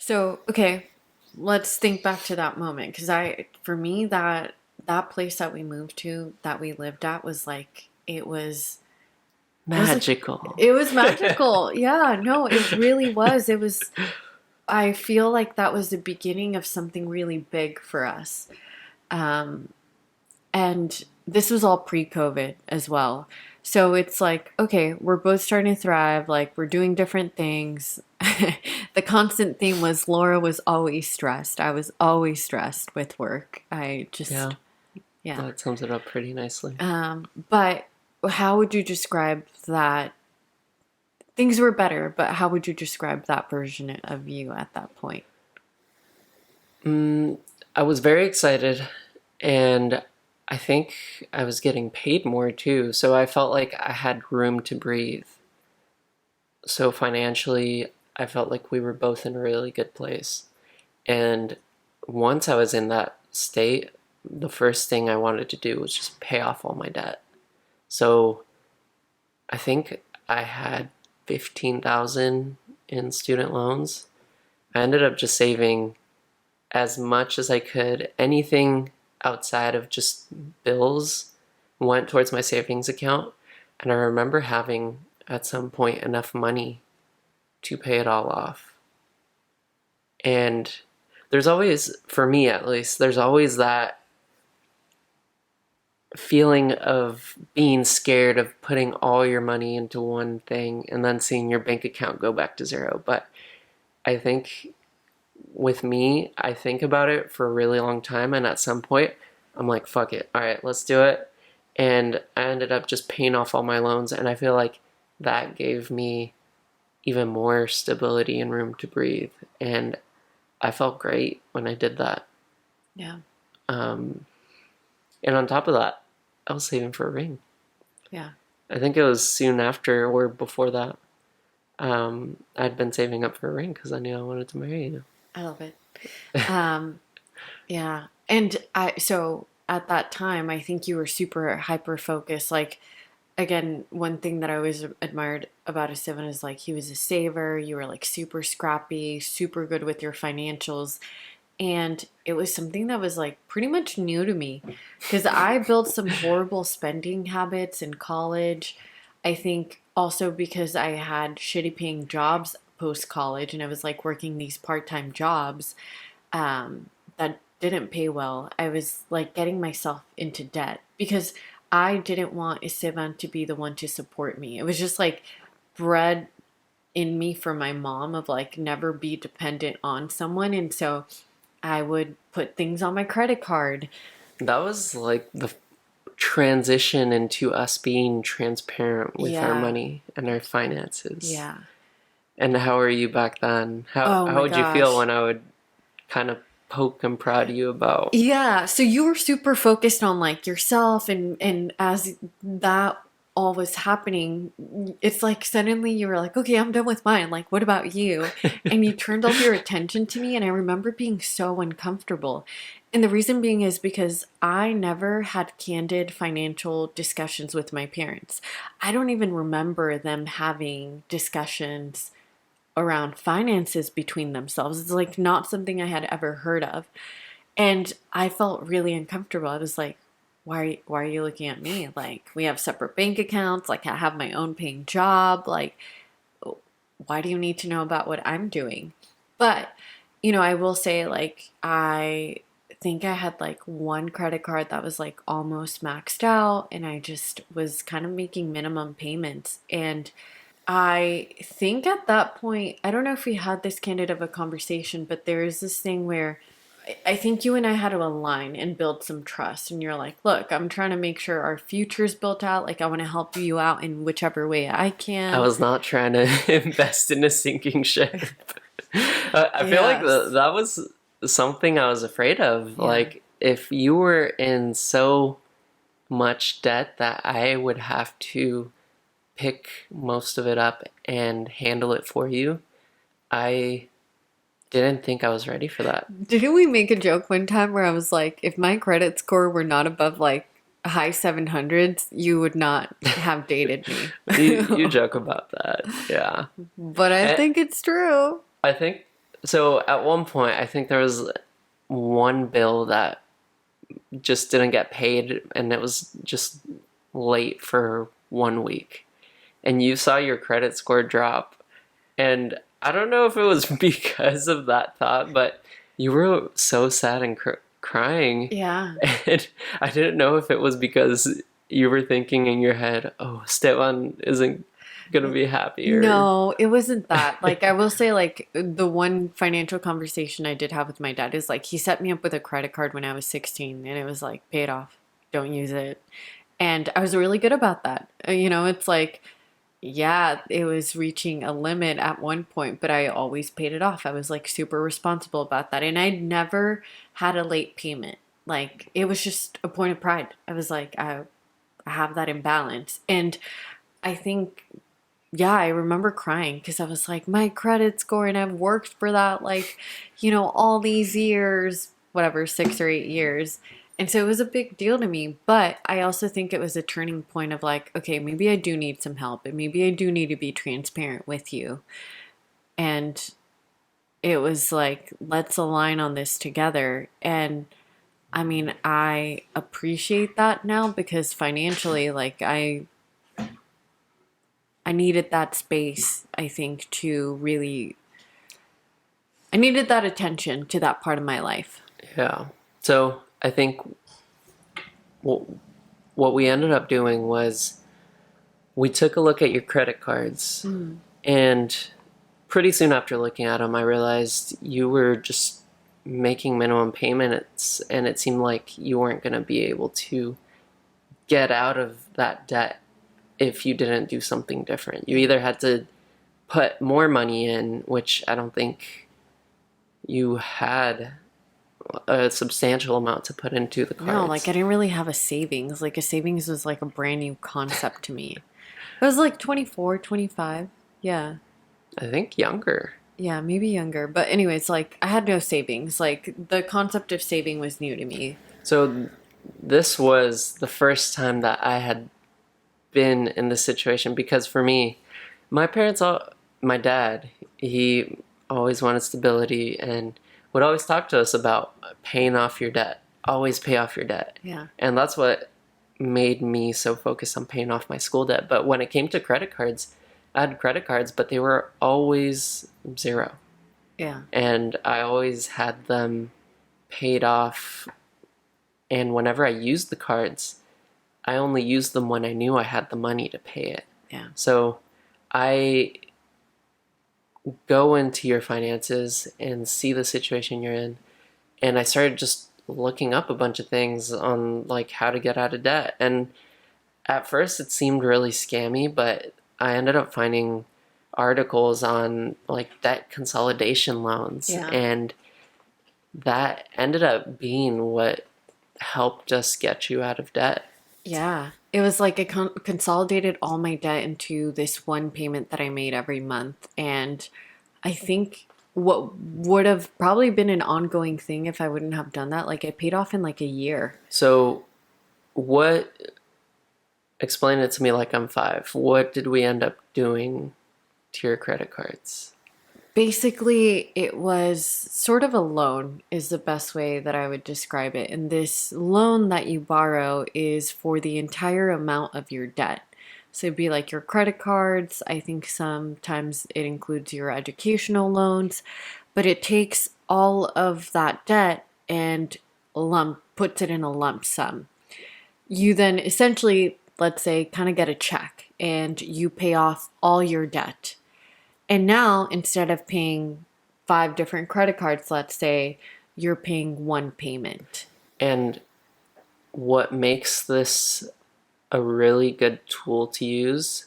So, okay, let's think back to that moment because for me, that place that we moved to, that we lived at, was like it was like Magical. it was magical. Yeah, no, it really was. It was. I feel like that was the beginning of something really big for us. Um, and this was all pre-COVID as well. So it's like, okay, we're both starting to thrive, like we're doing different things. The constant theme was Laura was always stressed. I was always stressed with work. I just, Yeah, yeah. that sums it up pretty nicely. But how would you describe that? Things were better, but how would you describe that version of you at that point? I was very excited, and I think I was getting paid more too, so I felt like I had room to breathe. So financially, I felt like we were both in a really good place. And once I was in that state, the first thing I wanted to do was just pay off all my debt. So I think I had 15,000 in student loans. I ended up just saving as much as I could. Anything outside of just bills went towards my savings account. And I remember having at some point enough money to pay it all off. And there's always, for me at least, there's always that feeling of being scared of putting all your money into one thing and then seeing your bank account go back to zero. But I think with me, I think about it for a really long time, and at some point, I'm like, fuck it. All right, let's do it. And I ended up just paying off all my loans, and I feel like that gave me even more stability and room to breathe. And I felt great when I did that. Yeah, Um, and on top of that, I was saving for a ring. yeah, I think it was soon after or before that. I'd been saving up for a ring because I knew I wanted to marry you. I love it. Um, Yeah. And so at that time, I think you were super hyper focused. Like, again, one thing that I always admired about a seven is like he was a saver. You were like super scrappy, super good with your financials. And it was something that was like pretty much new to me because I built some horrible spending habits in college. I think also because I had shitty paying jobs post college and I was like working these part time jobs that didn't pay well. I was like getting myself into debt because I didn't want Esteban to be the one to support me. It was just like bred in me from my mom of like never be dependent on someone. And so I would put things on my credit card. That was like the transition into us being transparent with our Yeah. money and our finances. Yeah. And how are you back then? How Oh how my would you feel gosh. when I would kind of poke and prod you about? Yeah, so you were super focused on like yourself and as that all was happening, it's like suddenly you were like, "Okay, I'm done with mine. Like, what about you?" And you turned all your attention to me and I remember being so uncomfortable. And the reason being is because I never had candid financial discussions with my parents. I don't even remember them having discussions around finances between themselves. It's like not something I had ever heard of. And I felt really uncomfortable. I was like, why are you looking at me? Like, we have separate bank accounts. Like, I have my own paying job. Like, why do you need to know about what I'm doing? But, I will say, like, I think I had like one credit card that was like almost maxed out, and I just was kind of making minimum payments. And I think at that point, I don't know if we had this candid of a conversation, but there is this thing where I think you and I had to align and build some trust. And you're like, look, I'm trying to make sure our future's built out. Like, I want to help you out in whichever way I I can. was not trying to invest in a sinking ship. I feel like Yes. that was something I was afraid of. Yeah. Like, if you were in so much debt that I would have to pick most of it up and handle it for you, I didn't think I was ready for that. Didn't we make a joke one time where I was like, if my credit score were not above like high 700s, you would not have dated me. You joke about that, yeah. But I And think it's true. I think So at one point, I think there was one bill that just didn't get paid, and it was just late for 1 week. And you saw your credit score drop. And I don't know if it was because of that thought, but you were so sad and crying. Yeah. And I didn't know if it was because you were thinking in your head, oh, Stevan isn't going to be happy or. No, it wasn't that. Like, I will say, like, the one financial conversation I did have with my dad is like, he set me up with a credit card when I was 16, and it was like, pay it off, don't use it. And I was really good about that. It's like, yeah, it was reaching a limit at one point, but I always paid it off. I was like super responsible about that. And I never had a late payment. Like, it was just a point of pride. I was like, I have that imbalance. And I think, yeah, I remember crying because I was like, my credit score, and I've worked for that, like, all these years, whatever, 6 or 8 years. And so it was a big deal to me. But I also think it was a turning point of like, okay, maybe I do need some help, and maybe I do need to be transparent with you. And it was like, let's align on this together. And I mean, I appreciate that now because financially, like, I needed that space, I think, to really, I needed that attention to that part of my life. Yeah. So I think what, what we ended up doing was we took a look at your credit cards, and pretty soon after looking at them, I realized you were just making minimum payments, and it seemed like you weren't going to be able to get out of that debt if you didn't do something different. You either had to put more money in, which I don't think you had a substantial amount to put into the cards. No, like I didn't really have a savings. Like a savings was like a brand new concept to me. I was like 24, 25. Yeah. I think younger. Yeah, maybe younger. But anyways, like I had no savings. Like the concept of saving was new to me. So this was the first time that I had been in this situation because for me, my parents, my dad, he always wanted stability and would always talk to us about paying off your debt. Always pay off your debt. Yeah. And that's what made me so focused on paying off my school debt. But when it came to credit cards, I had credit cards, but they were always zero. Yeah. And I always had them paid off. And whenever I used the cards, I only used them when I knew I had the money to pay it. Yeah. So I go into your finances and see the situation you're in. And I started just looking up a bunch of things on like how to get out of debt. And at first it seemed really scammy, but I ended up finding articles on like debt consolidation loans. Yeah. And that ended up being what helped us get you out of debt. Yeah. It was like I consolidated all my debt into this one payment that I made every month. And I think what would have probably been an ongoing thing if I wouldn't have done that, like I paid off in like a year. So what, explain it to me like I'm 5. What did we end up doing to your credit cards? Basically, it was sort of a loan, is the best way that I would describe it. And this loan that you borrow is for the entire amount of your debt. So it'd be like your credit cards. I think sometimes it includes your educational loans, but it takes all of that debt and puts it in a lump sum. You then essentially, let's say, kind of get a check and you pay off all your debt. And now, instead of paying 5 different credit cards, let's say, you're paying one payment. And what makes this a really good tool to use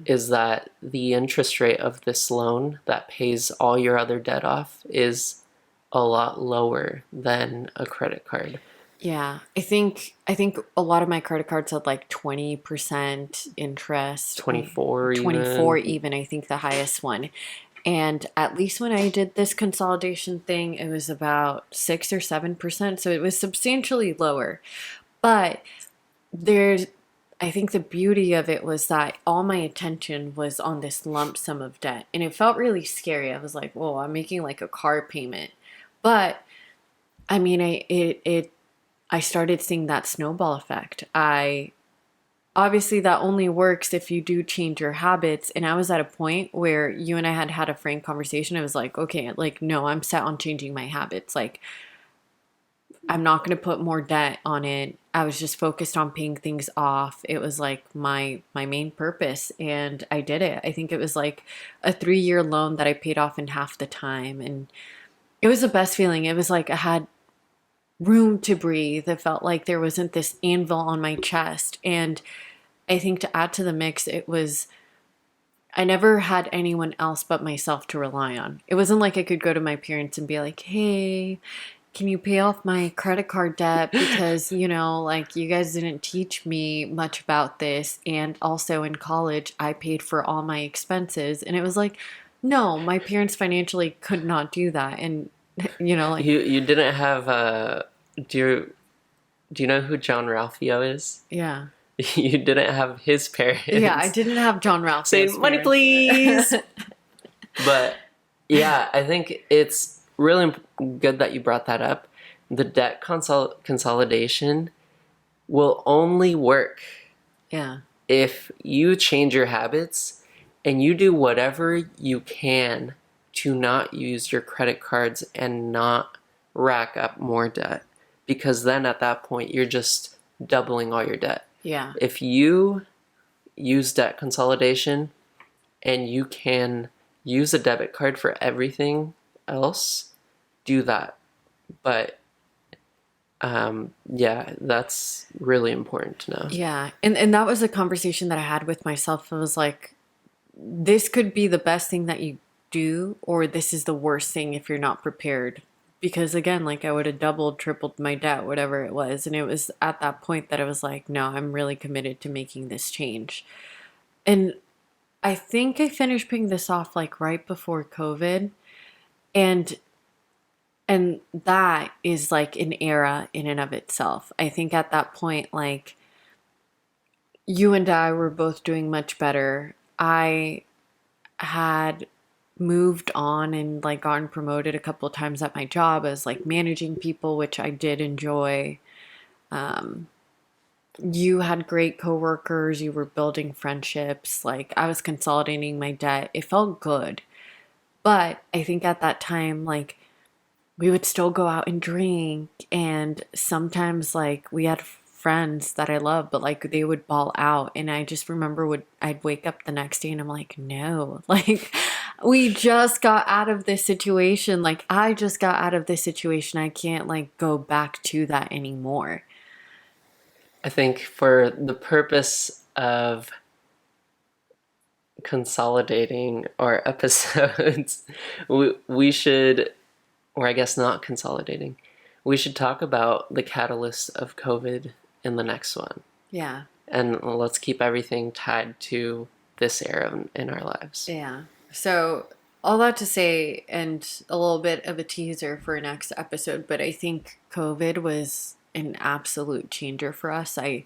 is that the interest rate of this loan that pays all your other debt off is a lot lower than a credit card. Yeah, I think a lot of my credit cards had like 20% interest. 24 even. 24 even, I think the highest one. And at least when I did this consolidation thing, it was about 6 or 7%, so it was substantially lower. But there's I think the beauty of it was that all my attention was on this lump sum of debt. And it felt really scary. I was like, whoa, I'm making like a car payment. But I mean, I started seeing that snowball effect. I obviously that only works if you do change your habits. And I was at a point where you and I had had a frank conversation. I was like, okay, like, no, I'm set on changing my habits. Like, I'm not going to put more debt on it. I was just focused on paying things off. It was like my main purpose, and I did it. I think it was like a 3-year loan that I paid off in half the time, and it was the best feeling. It was like I had room to breathe. It felt like there wasn't this anvil on my chest. And I think to add to the mix, it was I never had anyone else but myself to rely on. It wasn't like I could go to my parents and be like, "Hey, can you pay off my credit card debt because, like you guys didn't teach me much about this, and also in college I paid for all my expenses." And it was like, no, my parents financially could not do that. And like, You didn't have do you know who John Ralphio is? yeah. You didn't have his Yeah, I parents didn't have John Ralphio's saying money parents. please. But yeah, I think it's really good that you brought that up. The debt consolidation will only work Yeah. if you change your habits and you do whatever you can to not use your credit cards and not rack up more debt. Because then at that point, you're just doubling all your debt. Yeah. If you use debt consolidation and you can use a debit card for everything else, do that. But yeah, that's really important to know. Yeah. And that was a conversation that I had with myself. It was like, this could be the best thing that you do, or this is the worst thing if you're not prepared. Because again, like I would have doubled, tripled my debt, whatever it was. And it was at that point that I was like, no, I'm really committed to making this change. And I think I finished paying this off like right before COVID. And that is like an era in and of itself. I think at that point, like you and I were both doing much better. I had moved on and like gotten promoted a couple of times at my job as like managing people, which I did enjoy. Um, you had great coworkers, you were building friendships, like I was consolidating my debt. It felt good. But I think at that time, like we would still go out and drink, and sometimes like we had friends that I love, but like they would ball out, and I just remember would I'd wake up the next day and I'm like, no, like we just got out of this situation. Like I just got out of this situation. I can't like go back to that anymore. I think for the purpose of consolidating our episodes, we should, or I guess not consolidating, we should talk about the catalyst of COVID in the next one. Yeah. And let's keep everything tied to this era in our lives. Yeah. So all that to say, and a little bit of a teaser for next episode, but I think COVID was an absolute changer for us. I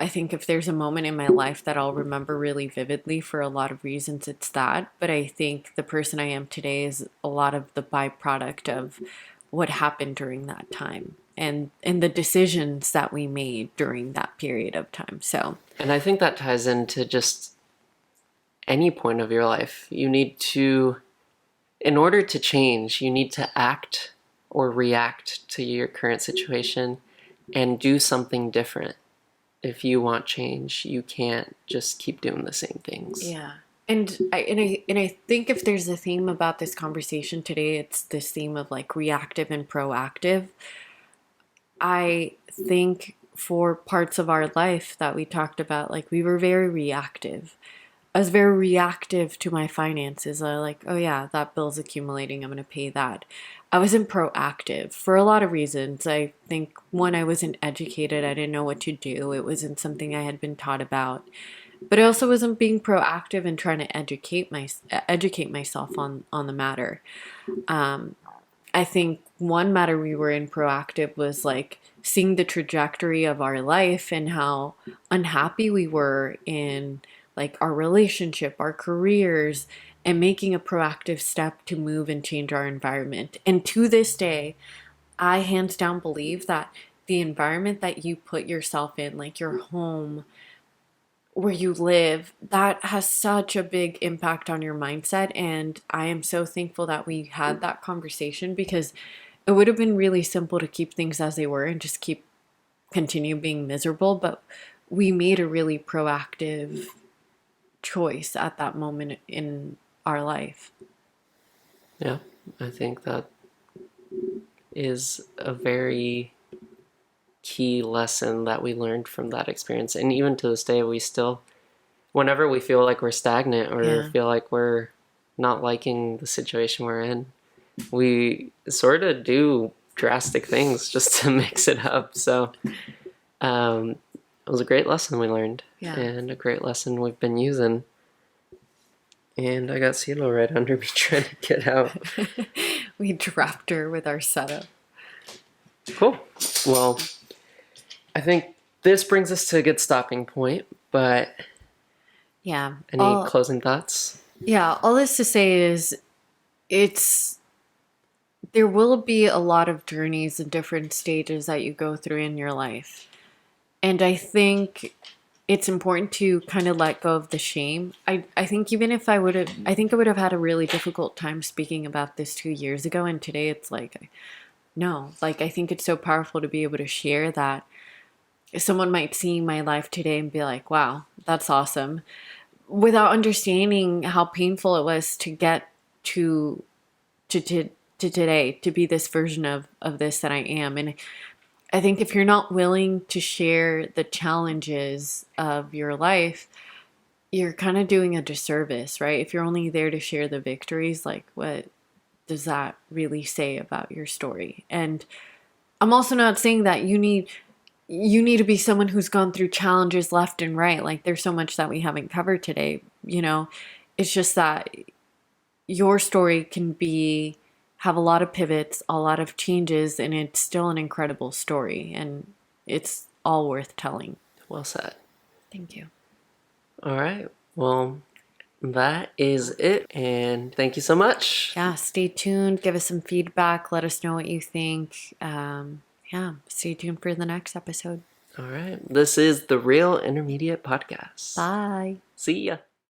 think if there's a moment in my life that I'll remember really vividly for a lot of reasons, it's that. But I think the person I am today is a lot of the byproduct of what happened during that time, and the decisions that we made during that period of time. So, and I think that ties into just any point of your life. You need to, in order to change, you need to act or react to your current situation and do something different. If you want change, you can't just keep doing the same things. yeah. And I think if there's a theme about this conversation today, it's this theme of like reactive and proactive. I think for parts of our life that we talked about, like we were very reactive. I was very reactive to my finances. I like, oh yeah, that bill's accumulating. I'm going to pay that. I wasn't proactive for a lot of reasons. I think when I wasn't educated, I didn't know what to do. It wasn't something I had been taught about. But I also wasn't being proactive and trying to educate myself on the matter. Um, I think one matter we were in proactive was like seeing the trajectory of our life and how unhappy we were in like our relationship, our careers, and making a proactive step to move and change our environment. And to this day, I hands down believe that the environment that you put yourself in, like your home, where you live, that has such a big impact on your mindset. And I am so thankful that we had that conversation because it would have been really simple to keep things as they were and just continue being miserable. But we made a really proactive choice at that moment in our life. Yeah, I think that is a very key lesson that we learned from that experience. And even to this day, we still, whenever we feel like we're stagnant or Yeah. feel like we're not liking the situation we're in, we sort of do drastic things just to mix it up. So it was a great lesson we learned, Yeah. and a great lesson we've been using. And I got CeeLo right under me trying to get out. We dropped her with our setup. Cool. Well, I think this brings us to a good stopping point, but Yeah. any closing thoughts? Yeah, all this to say is it's there will be a lot of journeys and different stages that you go through in your life. And I think it's important to kind of let go of the shame. I think even if I think I would have had a really difficult time speaking about this 2 years ago. And today it's like, no, like I think it's so powerful to be able to share that. Someone might see my life today and be like, wow, that's awesome, without understanding how painful it was to get to to today, to be this version of this that I am. And I think if you're not willing to share the challenges of your life, you're kind of doing a disservice, right? If you're only there to share the victories, like what does that really say about your story? And I'm also not saying that you need to be someone who's gone through challenges left and right. Like there's so much that we haven't covered today, you know. It's just that your story can be have a lot of pivots, a lot of changes, and it's still an incredible story, and it's all worth telling. Well said. Thank you. All right. Well, that is it. And thank you so much. Yeah, stay tuned. Give us some feedback. Let us know what you think. Yeah, stay tuned for the next episode. All right. This is the Real Intermediate Podcast. Bye. See ya.